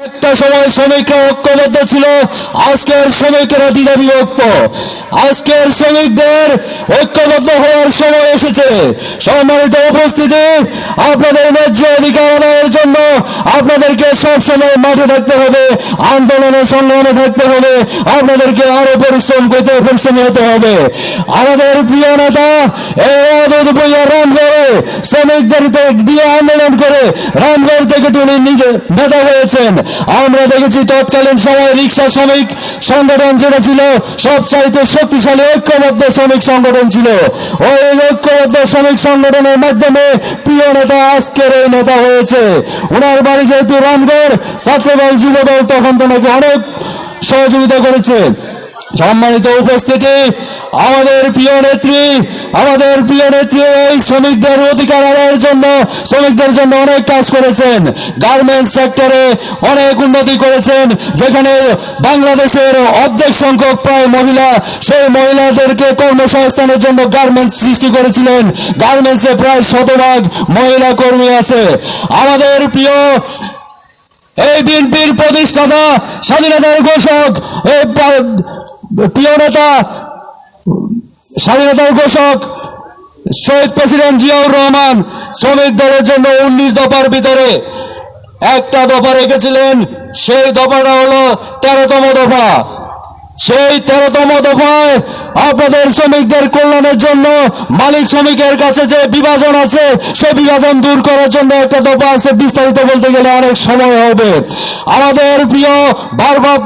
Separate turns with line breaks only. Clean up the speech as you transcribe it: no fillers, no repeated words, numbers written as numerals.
একটা সময় শ্রমিকরা ঐক্যবদ্ধ ছিল, আজকের শ্রমিকেরা দ্বিধা বিভক্ত। আজকের শ্রমিকদের ঐক্যবদ্ধ হওয়ার সময় এসেছে। সম্মানিত উপস্থিতি, আপনাদের ন্যায্য অধিকার আদায়ের জন্য আপনাদেরকে সবসময় মাঠে থাকতে হবে, আন্দোলনে সংগ্রামে থাকতে হবে, আপনাদেরকে আরো পরিশ্রমী হতে হবে। আমাদের প্রিয় নেতা রামগড়ে শ্রমিকদের দিয়ে আন্দোলন করে রামগড় থেকে তিনি নিজে নেতা হয়েছেন। আমরা দেখেছি তৎকালীন সময় রিক্সা শ্রমিক সংগঠন যেটা ছিল সবচাইতে শক্তিশালী ঐক্যবদ্ধ শ্রমিক সংগঠন ছিল। ওই ঐক্যবদ্ধ শ্রমিক সংগঠনের মাধ্যমে প্রিয় নেতা আজকের এই নেতা হয়েছে। ওনার বাড়ি যেহেতু রামগড়, ছাত্রদল যুবদল তখন তো নাকি অনেক সহযোগিতা করেছে। সম্মানিত উপস্থিতি, আমাদের প্রিয় নেত্রী এই শ্রমিকদের অধিকার আদায়ের জন্য শ্রমিকদের জন্য অনেক কাজ করেছেন। গার্মেন্টস সেক্টরে অনেক উন্নতি করেছেন, যেখানে বাংলাদেশের অর্ধেক সংখ্যক প্রায় মহিলা, সেই মহিলাদেরকে কর্মসংস্থানের জন্য গার্মেন্টস সৃষ্টি করেছিলেন। গার্মেন্টসে প্রায় 100% মহিলা কর্মী আছে। আমাদের প্রিয় এই বিএনপির প্রতিষ্ঠাতা, স্বাধীনতার ঘোষক, প্রিয় নেতা, স্বাধীনতার ঘোষক শহীদ প্রেসিডেন্ট জিয়াউর রহমান শ্রমিক দলের জন্য 19 দফার ভিতরে একটা দফা রেখেছিলেন। সেই দফাটা হলো 13তম দফা। সেই 13তম দফায় আপনাদের শ্রমিকদের কল্যাণের জন্য মালিক শ্রমিকের কাছে যে বিভাজন আছে, সেই বিভাজন দূর করার জন্য একটা দফা আছে। বিস্তারিত বলতে গেলে অনেক সময় হবে। আমাদের প্রিয় ভারপ্রাপ্ত